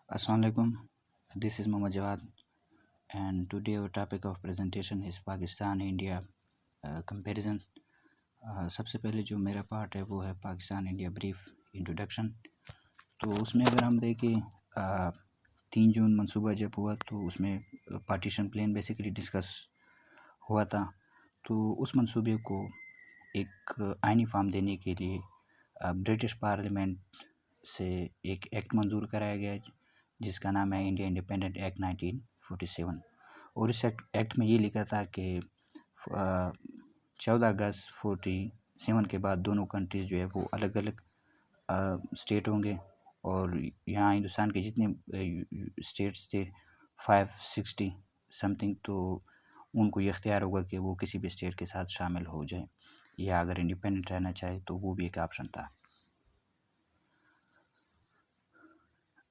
Assalamualaikum. This is Mohammad Jawad, and today our topic of presentation is Pakistan India comparison. सबसे पहले जो मेरा part है वो है पाकिस्तान इंडिया ब्रीफ इंट्रोडक्शन। तो उसमें अगर हम देखें 3 जून मंसूबा जब हुआ तो उसमें पार्टीशन प्लान बेसिकली डिस्कस हुआ था। तो उस मंसूबे को एक आइनी फार्म देने के लिए ब्रिटिश पार्लियामेंट से एक एक्ट मंजूर कराया गया जिसका नाम है इंडिया इंडिपेंडेंट एक्ट 1947। और इस एक्ट में ये लिखा था कि 14 अगस्त 47 के बाद दोनों कंट्रीज़ जो है वो अलग अलग स्टेट होंगे, और यहाँ हिंदुस्तान के जितने स्टेट्स थे 560 समथिंग, तो उनको ये इख्तियार होगा कि वो किसी भी स्टेट के साथ शामिल हो जाए, या अगर इंडिपेंडेंट रहना चाहे तो वो भी एक ऑप्शन था।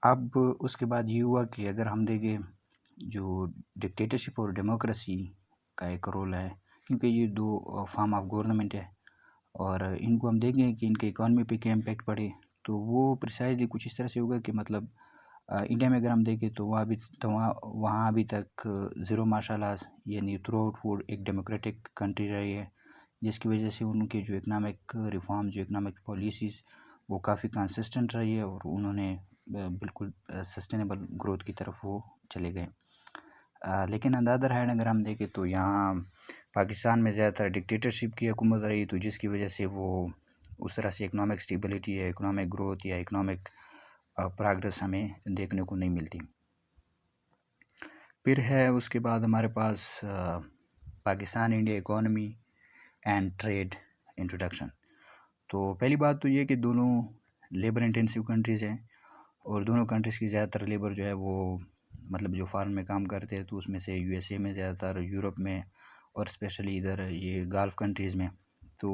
अब उसके बाद ये हुआ कि अगर हम देखें जो डिक्टेटरशिप और डेमोक्रेसी का एक रोल है, क्योंकि ये दो फॉर्म ऑफ गवर्नमेंट है और इनको हम देखें कि इनके इकॉनमी पे क्या इम्पेक्ट पड़े, तो वो प्रिसाइजली कुछ इस तरह से होगा कि मतलब इंडिया में अगर हम देखें तो वहाँ अभी तक ज़ीरो मार्शल लॉ यानी थ्रू आउट वो एक डेमोक्रेटिक कंट्री रही है, जिसकी वजह से उनके जो इकनॉमिक रिफॉर्म जो इकनॉमिक पॉलिसीज़ वो काफ़ी कंसिस्टेंट रही है और उन्होंने बिल्कुल सस्टेनेबल ग्रोथ की तरफ वो चले गए। लेकिन ऑन द अदर हैंड अगर हम देखें तो यहाँ पाकिस्तान में ज़्यादातर डिक्टेटरशिप की हुकूमत रही, तो जिसकी वजह से वो उस तरह से इकनॉमिक स्टेबिलिटी या इकनॉमिक ग्रोथ या इकनॉमिक प्रोग्रेस हमें देखने को नहीं मिलती। फिर है उसके बाद हमारे पास Pakistan India economy and trade introduction. तो पहली बात तो ये कि दोनों लेबर इंटेंसिव कंट्रीज़ हैं और दोनों कंट्रीज़ की ज़्यादातर लेबर जो है वो मतलब जो फार्म में काम करते हैं तो उसमें से यूएसए में ज़्यादातर, यूरोप में और स्पेशली इधर ये गल्फ़ कंट्रीज़ में, तो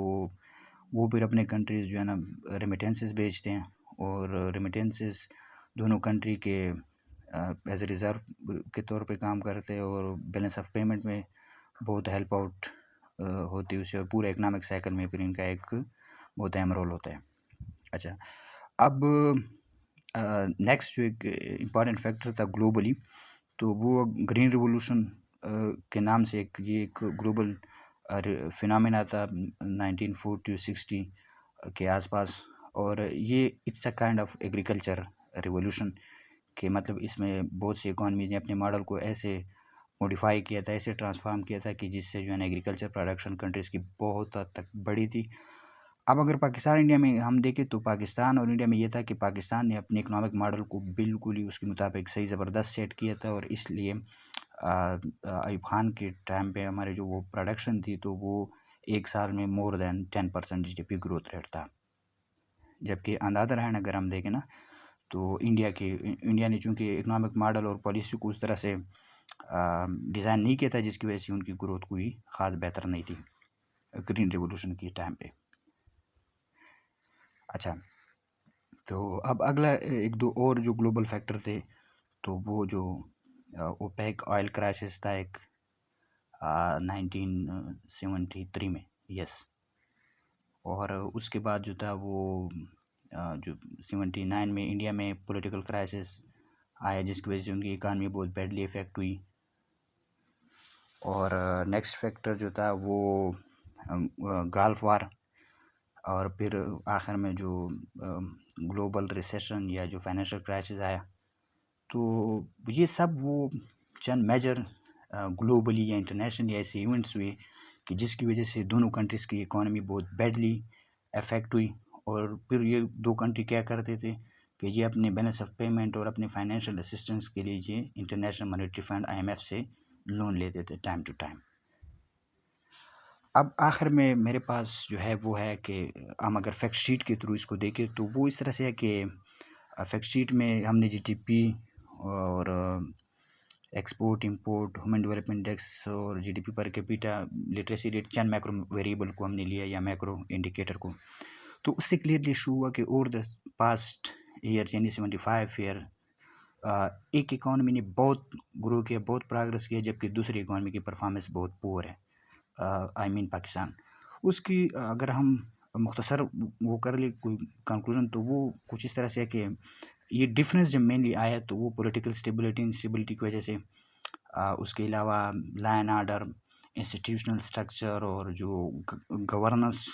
वो फिर अपने कंट्रीज़ जो है ना रेमिटेंसेस भेजते हैं और रेमिटेंसेस दोनों कंट्री के एज ए रिज़र्व के तौर पे काम करते हैं और बैलेंस ऑफ पेमेंट में बहुत हेल्प आउट होती है उससे, और पूरे इकनॉमिक साइकिल में फिर इनका एक बहुत अहम रोल होता है। अच्छा, अब नेक्स्ट जो एक इम्पॉर्टेंट फैक्टर था ग्लोबली, तो वो ग्रीन रिवॉल्यूशन के नाम से एक ग्लोबल फिनोमेना था 1940-60 के आसपास, और ये it's a kind of agriculture revolution के मतलब इसमें बहुत सी इकॉनमीज़ ने अपने मॉडल को ऐसे मॉडिफाई किया था, ऐसे ट्रांसफॉर्म किया था कि जिससे जो है ना एग्रीकल्चर प्रोडक्शन कंट्रीज़ की बहुत हद तक बढ़ी थी। अब अगर पाकिस्तान इंडिया में हम देखें तो पाकिस्तान और इंडिया में ये था कि पाकिस्तान ने अपने इकनॉमिक मॉडल को बिल्कुल ही उसके मुताबिक सही ज़बरदस्त सेट किया था, और इसलिए अयूब खान के टाइम पे हमारे जो वो प्रोडक्शन थी तो वो एक साल में more than 10% GDP growth rate था। जबकि ऑन द अदर हैंड अगर हम देखें ना तो इंडिया ने चूँकि इकनॉमिक मॉडल और पॉलिसी को उस तरह से डिज़ाइन नहीं किया था, जिसकी वजह से उनकी ग्रोथ कोई ख़ास बेहतर नहीं थी ग्रीन रिवॉल्यूशन के टाइम पे। अच्छा, तो अब अगला एक दो और जो ग्लोबल फैक्टर थे, तो वो जो ओपेक ऑयल क्राइसिस था एक 1973 में, यस, और उसके बाद जो था वो जो 79 में इंडिया में पॉलिटिकल क्राइसिस आया जिसकी वजह से उनकी इकानमी बहुत बैडली इफ़ेक्ट हुई। और नेक्स्ट फैक्टर जो था वो गल्फ़ वार, और फिर आखिर में जो ग्लोबल रिसेशन या जो फाइनेंशियल क्राइसिस आया, तो ये सब वो चंद मेजर ग्लोबली या इंटरनेशनली ऐसे इवेंट्स हुए कि जिसकी वजह से दोनों कंट्रीज़ की इकॉनमी बहुत बैडली अफेक्ट हुई। और फिर ये दो कंट्री क्या करते थे कि ये अपने बैलेंस ऑफ पेमेंट और अपने फाइनेंशियल असिस्टेंस के लिए ये इंटरनेशनल मॉनेटरी फंड IMF से लोन लेते थे टाइम टू टाइम। अब आखिर में मेरे पास जो है वो है कि हम अगर फैक्ट शीट के थ्रू इसको देखें तो वो इस तरह से है कि फैक्ट शीट में हमने जीडीपी और export import human development index और GDP per capita literacy rate चंद मैक्रो वेरिएबल को हमने लिया या मैक्रो इंडिकेटर को, तो उससे क्लियरली शो हुआ कि ओवर द पास्ट ईयर यानी 75 ईयर एक इकॉनमी ने बहुत ग्रो किया, बहुत प्रोग्रेस किया, जबकि दूसरी इकॉनमी की परफॉर्मेंस बहुत पुअर है, आई मीन पाकिस्तान। उसकी अगर हम मुख्तसर वो कर ले कोई कंक्लूजन, तो वो कुछ इस तरह से है कि ये डिफरेंस जब मेनली आया तो वो पॉलिटिकल स्टेबिलिटी इंस्टेबिलिटी की वजह से, उसके अलावा law and order, institutional structure और जो गवर्नेंस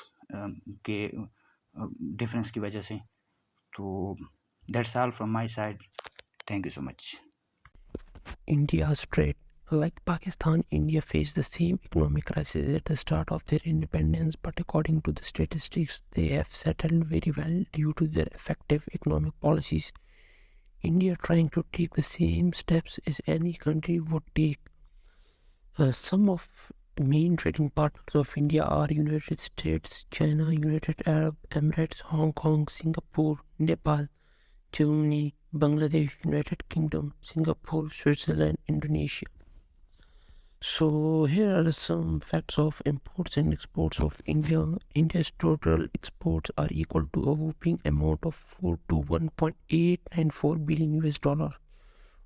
के डिफरेंस की वजह से। तो that's all from my side, thank you so much. India's trade. Like Pakistan, India faced the same economic crisis at the start of their independence, but according to the statistics, they have settled very well due to their effective economic policies. India trying to take the same steps as any country would take. Some of the main trading partners of India are United States, China, United Arab Emirates, Hong Kong, Singapore, Nepal, Germany, Bangladesh, United Kingdom, Singapore, Switzerland, Indonesia. So here are some facts of imports and exports of India. India's total exports are equal to a whopping amount of 4 to 1.894 billion US dollar,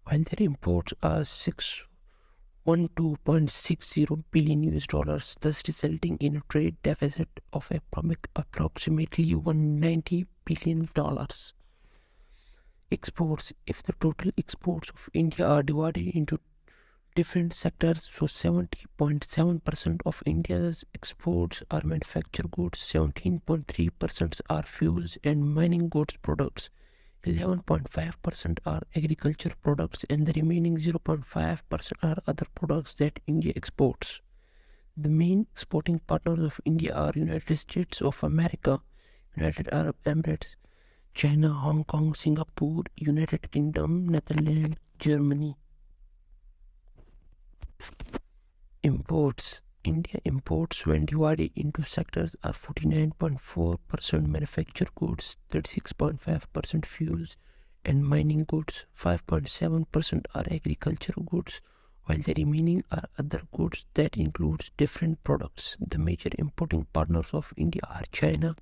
while their imports are 612.60 billion US dollars, thus resulting in a trade deficit of approximately 190 billion dollars. Exports. If the total exports of India are divided into different sectors, so 70.7% of India's exports are manufactured goods, 17.3% are fuels and mining goods products, 11.5% are agriculture products, and the remaining 0.5% are other products that India exports. The main exporting partners of India are United States of America, United Arab Emirates, China, Hong Kong, Singapore, United Kingdom, Netherlands, Germany. Imports. India imports when divided into sectors are 49.4% manufactured goods, 36.5% fuels and mining goods, 5.7% are agricultural goods, while the remaining are other goods that includes different products. The major importing partners of India are China,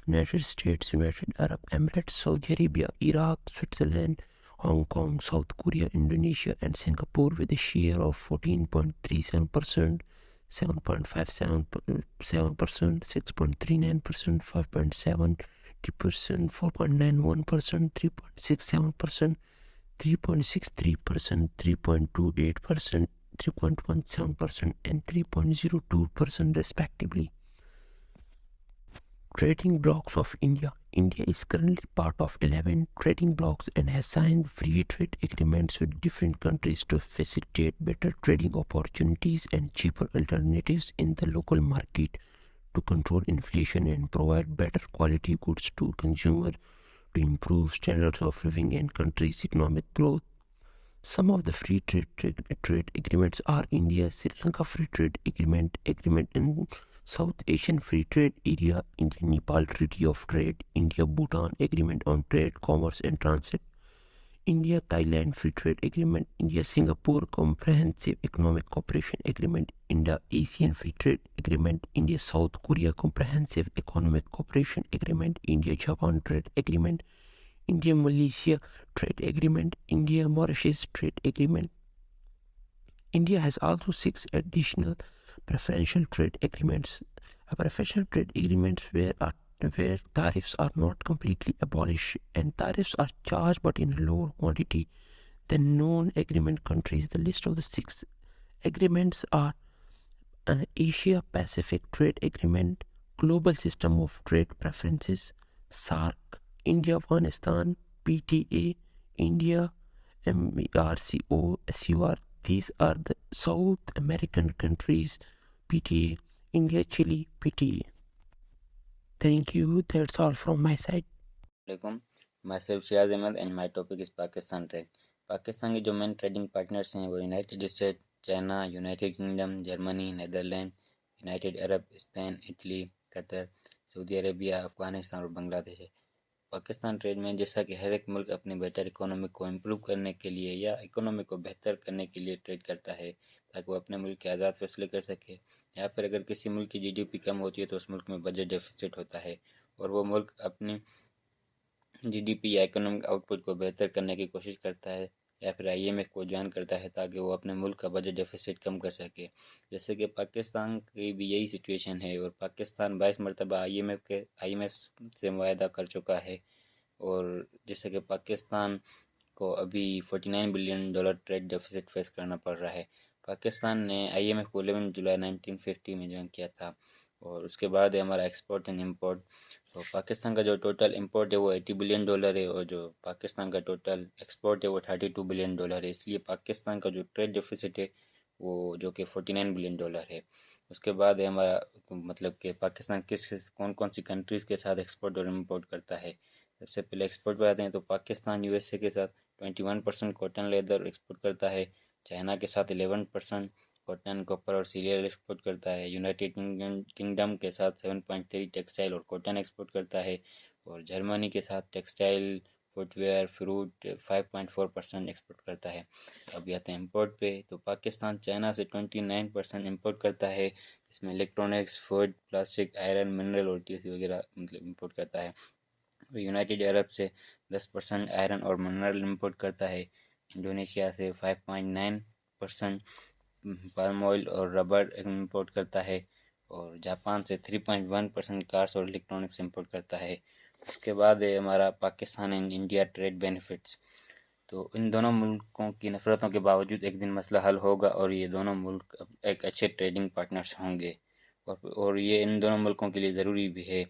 United States, United Arab Emirates, Saudi Arabia, Iraq, Switzerland, Hong Kong, South Korea, Indonesia, and Singapore with a share of 14.37%, 7.57%, 6.39%, 5.70%, 4.91%, 3.67%, 3.63%, 3.28%, 3.17%, and 3.02% respectively. Trading blocks of India. India is currently part of 11 trading blocks and has signed free trade agreements with different countries to facilitate better trading opportunities and cheaper alternatives in the local market, to control inflation and provide better quality goods to consumers, to improve standards of living and country's economic growth. Some of the free trade agreements are India-Sri Lanka Free Trade Agreement, Agreement in South Asian Free Trade Area, India-Nepal Treaty of Trade, India-Bhutan Agreement on Trade, Commerce and Transit, India-Thailand Free Trade Agreement, India-Singapore Comprehensive Economic Cooperation Agreement, India-ASEAN Free Trade Agreement, India-South Korea Comprehensive Economic Cooperation Agreement, India-Japan Trade Agreement, India-Malaysia Trade Agreement, India-Mauritius Trade Agreement. India has also 6 additional preferential trade agreements. Preferential trade agreements where tariffs are not completely abolished and tariffs are charged but in a lower quantity than non-agreement countries. The list of the 6 agreements are Asia Pacific Trade Agreement, Global System of Trade Preferences, SARC, India-Afghanistan, PTA, India, MERCO, SUR. These are the South American countries, PTA, India, Chile, PTA. Thank you. That's all from my side. Assalamualaikum. Myself Shiaz Ahmed and my topic is Pakistan trade. Pakistan के जो main trading partners हैं वो United state, China, United kingdom, Germany, Netherland, United Arab, Spain, Italy, Qatar, Saudi Arabia, Afghanistan और बांग्लादेश है। Pakistan trade में जैसा कि हर एक मुल्क अपनी बेटर इकोनॉमी को इम्प्रूव करने के लिए या इकोनॉमी को बेहतर करने के लिए ट्रेड करता है ताकि वो अपने मुल्क के आज़ाद फैसले कर सके। यहाँ पर अगर किसी मुल्क की जीडीपी कम होती है तो उस मुल्क में बजट डेफिसिट होता है और वो मुल्क अपनी जीडीपी या इकोनॉमिक आउटपुट को बेहतर करने की कोशिश करता है या फिर आईएमएफ को ज्वाइन करता है ताकि वो अपने मुल्क का बजट डेफिसिट कम कर सके। जैसे कि पाकिस्तान की भी यही सिचुएशन है और पाकिस्तान 22 मरतबा आईएमएफ से मुआहदा कर चुका है और जैसे कि पाकिस्तान को अभी $49 बिलियन ट्रेड डेफिसिट फेस करना पड़ रहा है। पाकिस्तान ने IMF को 11 जुलाई 1950 में ज्वाइन किया था। और उसके बाद है हमारा एक्सपोर्ट एंड इंपोर्ट। तो पाकिस्तान का जो टोटल इंपोर्ट है वो $80 बिलियन है, और जो पाकिस्तान का टोटल एक्सपोर्ट है वो $32 बिलियन है। इसलिए पाकिस्तान का जो ट्रेड डेफिसिट है वो जो कि $49 बिलियन है। उसके बाद है हमारा मतलब कि पाकिस्तान किस कौन कौन सी कंट्रीज़ के साथ एक्सपोर्ट और इम्पोर्ट करता है। सबसे पहले एक्सपोर्ट पे आते हैं तो पाकिस्तान USA के साथ 21% कॉटन लेदर एक्सपोर्ट करता है। चाइना के साथ 11% कॉटन, कॉपर और सीरियल एक्सपोर्ट करता है। यूनाइटेड किंगडम के साथ 7.3 टेक्सटाइल और कॉटन एक्सपोर्ट करता है। और जर्मनी के साथ टेक्सटाइल, फुटवेयर, फ्रूट 5.4% एक्सपोर्ट करता है। अब आते हैं इम्पोर्ट पे, तो पाकिस्तान चाइना से 29% इम्पोर्ट करता है, जिसमें electronics, food, plastic, iron, mineral और TC वगैरह मतलब इम्पोर्ट करता है। यूनाइटेड अरब से 10% आयरन और मिनरल इंपोर्ट करता है। इंडोनेशिया से 5.9% पाम ऑयल और रबर इंपोर्ट करता है। और जापान से 3.1% कार्स और इलेक्ट्रॉनिक्स इंपोर्ट करता है। उसके बाद है हमारा Pakistan and India trade benefits. तो इन दोनों मुल्कों की नफ़रतों के बावजूद एक दिन मसला हल होगा और ये दोनों मुल्क अब एक अच्छे ट्रेडिंग पार्टनर्स होंगे। और ये इन दोनों मुल्कों के लिए ज़रूरी भी है।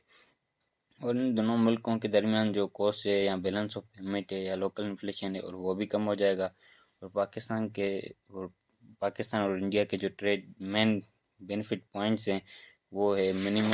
और इन दोनों मुल्कों के दरमियान जो कॉस्ट है या बैलेंस ऑफ पेमेंट है या लोकल इन्फ्लेशन है और वो भी कम हो जाएगा। और और पाकिस्तान और इंडिया के जो ट्रेड मेन बेनिफिट पॉइंट्स हैं वो है मिनिमम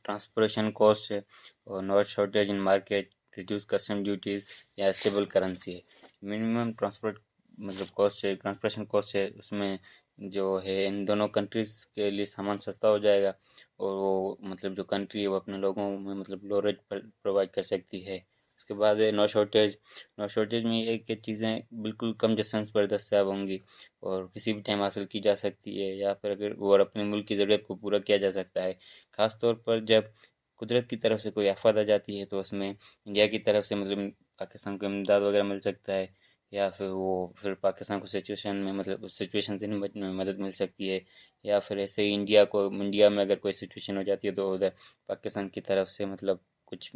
ट्रांसपोर्टेशन कॉस्ट है, और not shortage in market, reduce custom duties या स्टेबल करेंसी है। मिनिमम ट्रांसपोर्ट मतलब कॉस्ट है, ट्रांसपोर्टेशन कॉस्ट है, उसमें जो है इन दोनों कंट्रीज़ के लिए सामान सस्ता हो जाएगा। और वो मतलब जो कंट्री है वो अपने लोगों में मतलब लो रेट पर प्रोवाइड कर सकती है। उसके बाद है नो शॉर्टेज। नो शॉर्टेज में ये कि चीज़ें बिल्कुल कम डिस्टेंस पर दस्तियाब होंगी और किसी भी टाइम हासिल की जा सकती है, या फिर अगर वो और अपने मुल्क की ज़रूरत को पूरा किया जा सकता है। ख़ास तौर पर जब कुदरत की तरफ से कोई आफत आ जाती है तो उसमें इंडिया की तरफ से मतलब पाकिस्तान को इमदाद वगैरह मिल सकता है, या फिर पाकिस्तान को सिचुएशन में मतलब उस सिचुएशन से निपटने में मदद मिल सकती है। या फिर ऐसे ही इंडिया में अगर कोई सिचुएशन हो जाती है तो उधर पाकिस्तान की तरफ से मतलब कुछ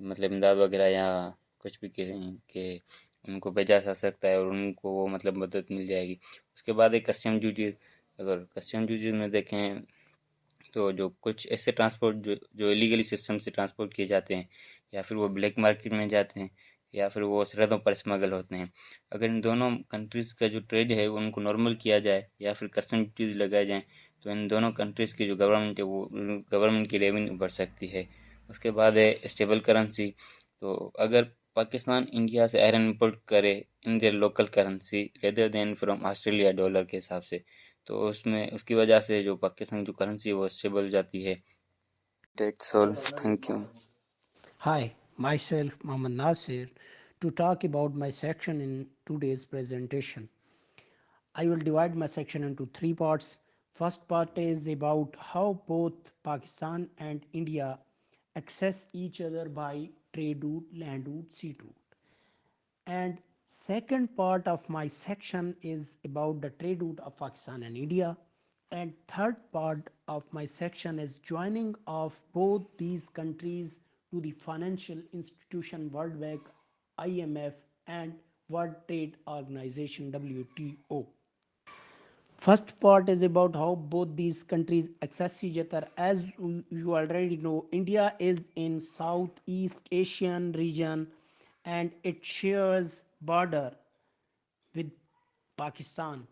मतलब इमदाद वगैरह या कुछ भी के उनको भेजा जा सकता है और उनको वो मतलब मदद मिल जाएगी। उसके बाद एक कस्टम ड्यूटीज़। अगर कस्टम ड्यूटीज़ में देखें तो जो कुछ ऐसे ट्रांसपोर्ट जो इलीगली सिस्टम से ट्रांसपोर्ट किए जाते हैं, या फिर वो ब्लैक मार्केट में जाते हैं, या फिर वो सरहदों पर स्मगल होते हैं। अगर इन दोनों कंट्रीज़ का जो ट्रेड है वो उनको नॉर्मल किया जाए या फिर कस्टम ड्यूटीज़ लगाए जाएँ तो इन दोनों कंट्रीज़ की जो गवर्नमेंट है वो गवर्नमेंट की रेवेन्यू बढ़ सकती है। उसके बाद है स्टेबल करेंसी। तो अगर पाकिस्तान इंडिया से आयरन इंपोर्ट करे in their local currency rather than from Australia dollar के हिसाब से, तो उसमें उसकी वजह से जो पाकिस्तान की जो करेंसी है वो स्टेबल जाती है। That's all, thank you. Hi, myself Mohammad Nasir to talk about my section in today's presentation. I will divide my section into three parts. First part is about how both Pakistan and India access each other by trade route, land route, sea route. And second part of my section is about the trade route of Pakistan and India. And third part of my section is joining of both these countries to the financial institution World Bank, IMF, and World Trade Organization WTO. First part is about how both these countries access each other. As you already know, India is in Southeast Asian region and it shares border with Pakistan,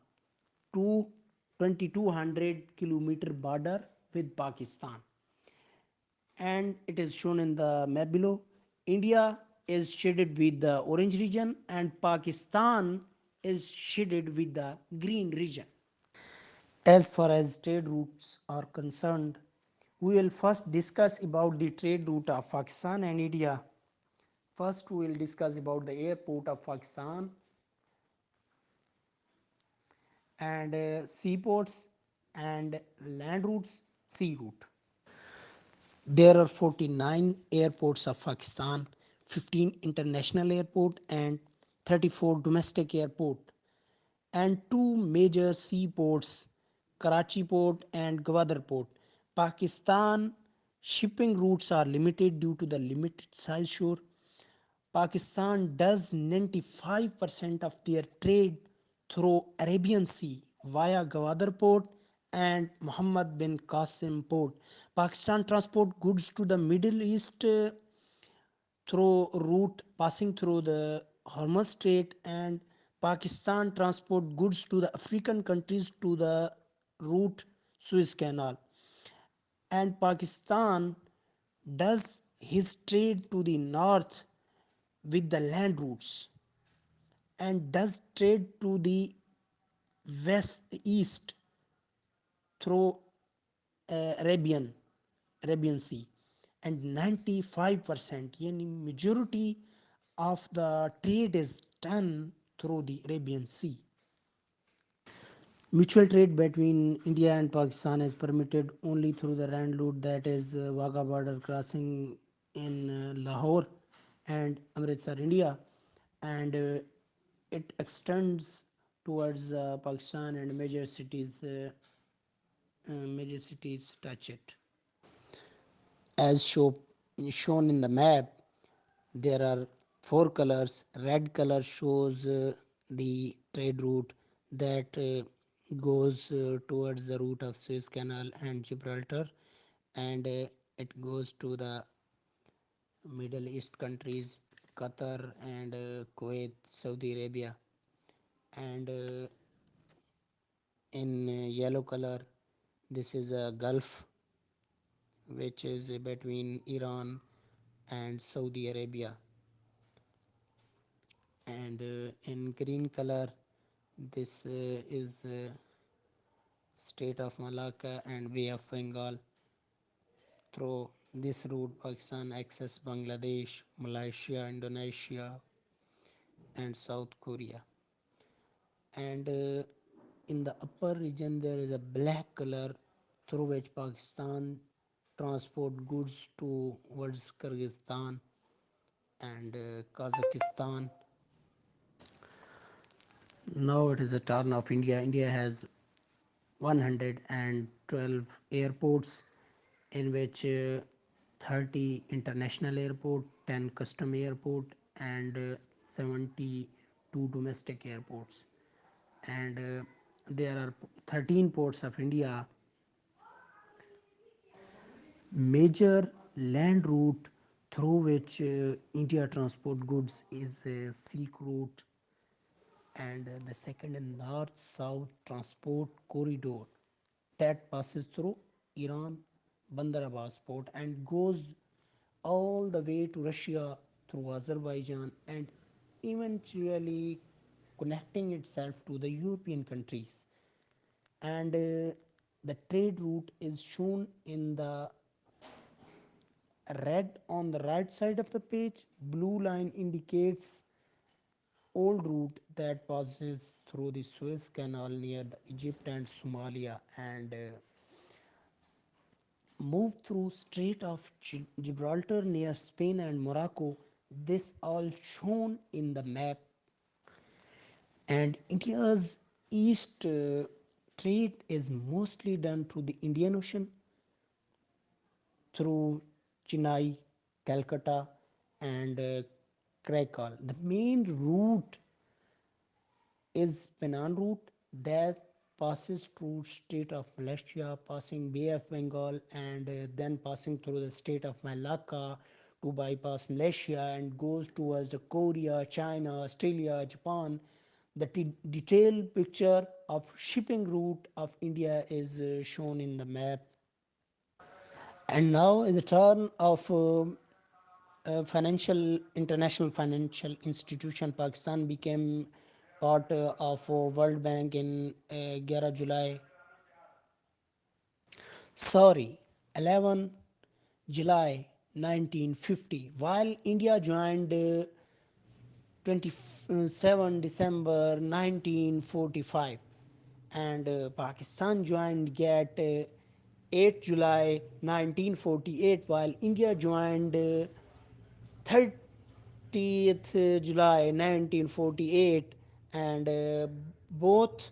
2200-kilometer border with Pakistan, and it is shown in the map below. India is shaded with the orange region and Pakistan is shaded with the green region. As far as trade routes are concerned, we will first discuss about the trade route of Pakistan and India. First, we will discuss about the airport of Pakistan and seaports and land routes, sea route. There are 49 airports of Pakistan, 15 international airport and 34 domestic airport, and two major seaports, Karachi Port and Gwadar Port. Pakistan shipping routes are limited due to the limited size shore. Pakistan does 95% of their trade through Arabian Sea via Gwadar port and Muhammad bin Qasim port. Pakistan transport goods to the Middle East through route passing through the Hormuz Strait, and Pakistan transport goods to the African countries to the route Suez Canal. And Pakistan does his trade to the north with the land routes and does trade to the west east through Arabian Sea, and 95% yani majority of the trade is done through the Arabian Sea. Mutual trade between India and Pakistan is permitted only through the land route, that is Wagah border crossing in Lahore and Amritsar, India, and it extends towards Pakistan, and major cities touch it. As shown in the map, there are four colors. Red color shows the trade route that goes towards the route of Suez Canal and Gibraltar, and it goes to the Middle East countries, Qatar and Kuwait, Saudi Arabia, and in yellow color, this is a Gulf, which is between Iran and Saudi Arabia, and in green color, this is state of Malacca and Bay of Bengal. Through this route, Pakistan access Bangladesh, Malaysia, Indonesia, and South Korea. And in the upper region, there is a black color through which Pakistan transport goods towards Kyrgyzstan and Kazakhstan. Now it is a turn of India. India has 112 airports, in which 30 international airport, 10 custom airport, and 72 domestic airports. And there are 13 ports of India. Major land route through which India transport goods is Silk Route, and the second in north south transport corridor that passes through Iran, Bandar Abbas port, and goes all the way to Russia through Azerbaijan, and eventually connecting itself to the European countries. And the trade route is shown in the red on the right side of the page. Blue line indicates old route that passes through the Suez Canal near the Egypt and Somalia, and move through Strait of Gibraltar near Spain and Morocco. This all shown in the map. And India's east trade is mostly done through the Indian Ocean, through Chennai, Calcutta, and Krakow. The main route is Penang route that passes through state of Malaysia, passing Bay of Bengal, and then passing through the state of Malacca to bypass Malaysia and goes towards the Korea, China, Australia, Japan. The detailed picture of shipping route of India is shown in the map. And now in the turn of financial international financial institution, Pakistan became part of World Bank in 11 July. Sorry, 11 July 1950, while India joined 27 December 1945, and Pakistan joined GATT 8 July 1948, while India joined 30th July 1948, and both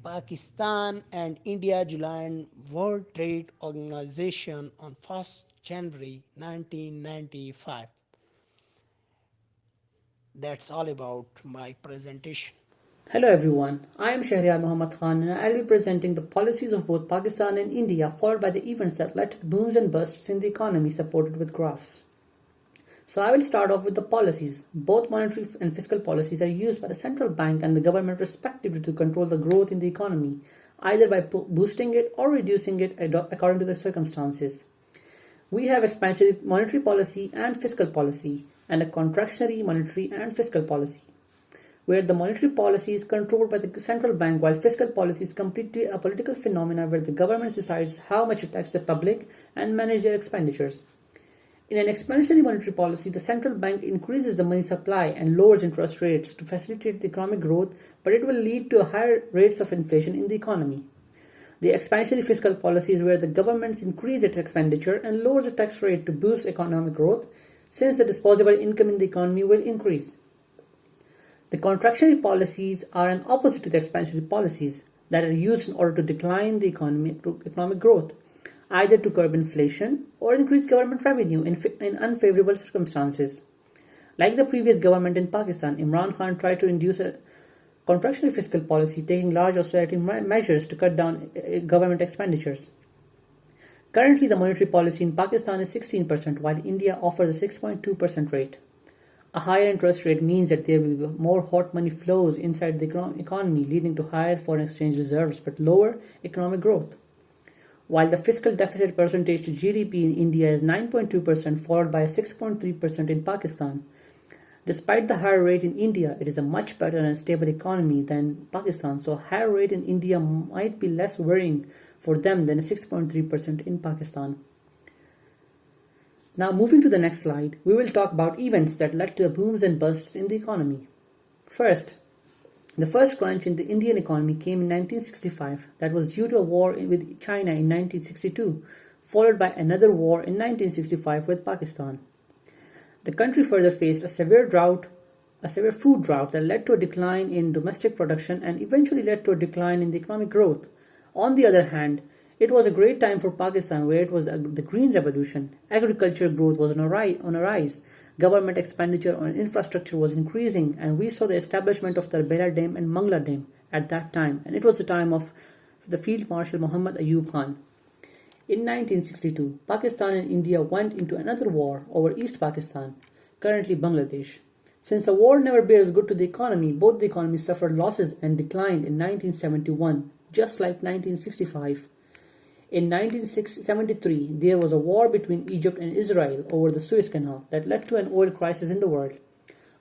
Pakistan and India joined World Trade Organization on 1st January 1995. That's all about my presentation. Hello everyone, I am Shahryar Muhammad Khan and I will be presenting the policies of both Pakistan and India followed by the events that led to the booms and busts in the economy supported with graphs. So I will start off with the policies. Both monetary and fiscal policies are used by the central bank and the government respectively to control the growth in the economy, either by boosting it or reducing it according to the circumstances. We have expansionary monetary policy and fiscal policy, and a contractionary monetary and fiscal policy, where the monetary policy is controlled by the central bank while fiscal policy is completely a political phenomenon where the government decides how much to tax the public and manage their expenditures. In an expansionary monetary policy, the central bank increases the money supply and lowers interest rates to facilitate the economic growth, but it will lead to higher rates of inflation in the economy. The expansionary fiscal policy is where the government increases its expenditure and lowers the tax rate to boost economic growth, since the disposable income in the economy will increase. The contractionary policies are an opposite to the expansionary policies that are used in order to decline the economic growth, either to curb inflation or increase government revenue in unfavorable circumstances. Like the previous government in Pakistan, Imran Khan tried to induce a contractionary fiscal policy, taking large austerity measures to cut down government expenditures. Currently, the monetary policy in Pakistan is 16%, while India offers a 6.2% rate. A higher interest rate means that there will be more hot money flows inside the economy, leading to higher foreign exchange reserves but lower economic growth. While the fiscal deficit percentage to GDP in India is 9.2%, followed by a 6.3% in Pakistan. Despite the higher rate in India, it is a much better and stable economy than Pakistan, so a higher rate in India might be less worrying for them than a 6.3% in Pakistan. Now moving to the next slide, we will talk about events that led to the booms and busts in the economy. First, the first crunch in the Indian economy came in 1965. That was due to a war with China in 1962, followed by another war in 1965 with Pakistan. The country further faced a severe food drought that led to a decline in domestic production and eventually led to a decline in the economic growth. On the other hand, it was a great time for Pakistan, where it was the Green Revolution. Agriculture growth was on a rise. Government expenditure on infrastructure was increasing, and we saw the establishment of the Bela Dam and Mangla Dam at that time, and it was the time of the Field Marshal Muhammad Ayub Khan. In 1962, Pakistan and India went into another war over East Pakistan, currently Bangladesh. Since the war never bears good to the economy, both the economies suffered losses and declined in 1971, just like 1965. In 1973, there was a war between Egypt and Israel over the Suez Canal that led to an oil crisis in the world.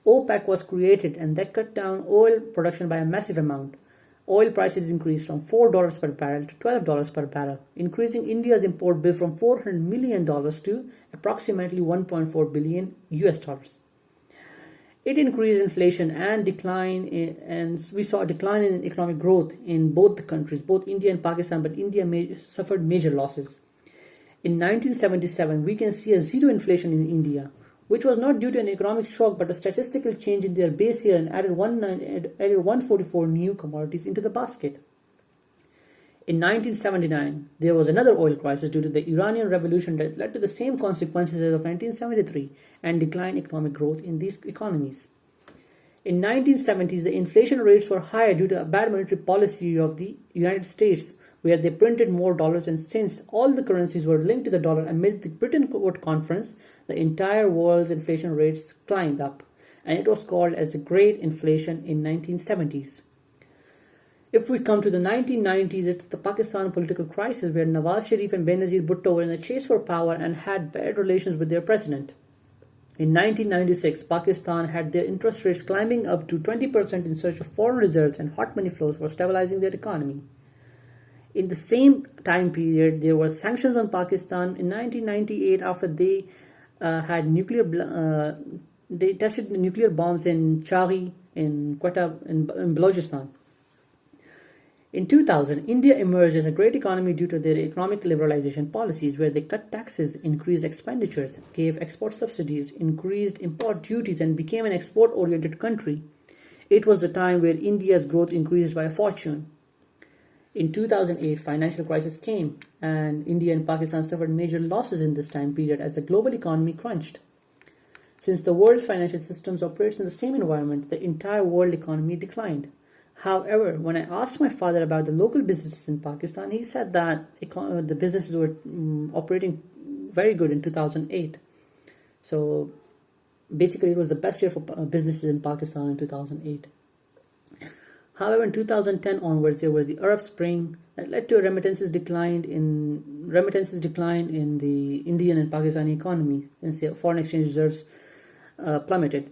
OPEC was created and that cut down oil production by a massive amount. Oil prices increased from $4 per barrel to $12 per barrel, increasing India's import bill from $400 million to approximately $1.4 billion US dollars. It increased inflation and we saw a decline in economic growth in both the countries, both India and Pakistan, but India suffered major losses. In 1977, we can see a zero inflation in India, which was not due to an economic shock but a statistical change in their base year and added 144 new commodities into the basket. In 1979, there was another oil crisis due to the Iranian Revolution that led to the same consequences as of 1973 and declined economic growth in these economies. In 1970s, the inflation rates were higher due to a bad monetary policy of the United States, where they printed more dollars, and since all the currencies were linked to the dollar amid the Bretton Woods Conference, the entire world's inflation rates climbed up, and it was called as the Great Inflation in 1970s. If we come to the 1990s, it's the Pakistan political crisis where Nawaz Sharif and Benazir Bhutto were in a chase for power and had bad relations with their president. In 1996, Pakistan had their interest rates climbing up to 20% in search of foreign reserves and hot money flows for stabilizing their economy. In the same time period, there were sanctions on Pakistan in 1998 after they they tested nuclear bombs in Chaghi, in Quetta, in Balochistan. In 2000, India emerged as a great economy due to their economic liberalization policies, where they cut taxes, increased expenditures, gave export subsidies, increased import duties, and became an export-oriented country. It was the time where India's growth increased by a fortune. In 2008, financial crisis came, and India and Pakistan suffered major losses in this time period as the global economy crunched. Since the world's financial systems operates in the same environment, the entire world economy declined. However, when I asked my father about the local businesses in Pakistan, he said that the businesses were operating very good in 2008. So basically, it was the best year for businesses in Pakistan in 2008. However, in 2010 onwards, there was the Arab Spring that led to a remittances decline in the Indian and Pakistani economy, since the foreign exchange reserves plummeted.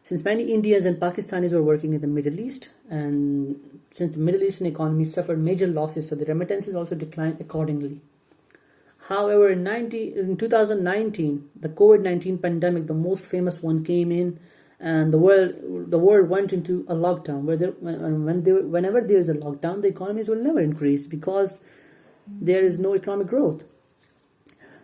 Since many Indians and Pakistanis were working in the Middle East, and since the Middle Eastern economy suffered major losses, so the remittances also declined accordingly. However, in 2019, the COVID-19 pandemic, the most famous one, came in, and the world went into a lockdown. Whenever there is a lockdown, the economies will never increase because there is no economic growth.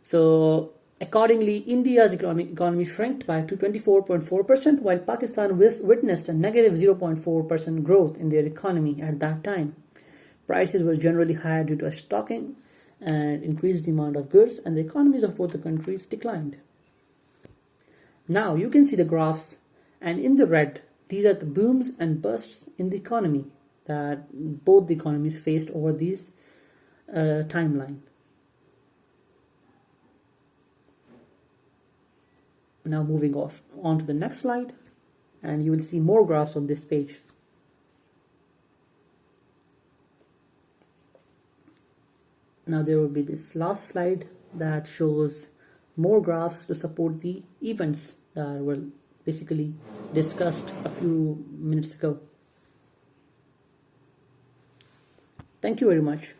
So accordingly, India's economy shrank by 24.4%, while Pakistan witnessed a negative 0.4% growth in their economy at that time. Prices were generally higher due to a stocking and increased demand of goods, and the economies of both the countries declined. Now you can see the graphs, and in the red, these are the booms and busts in the economy that both the economies faced over this timeline. Now moving on to the next slide, and you will see more graphs on this page. Now there will be this last slide that shows more graphs to support the events that were basically discussed a few minutes ago. Thank you very much.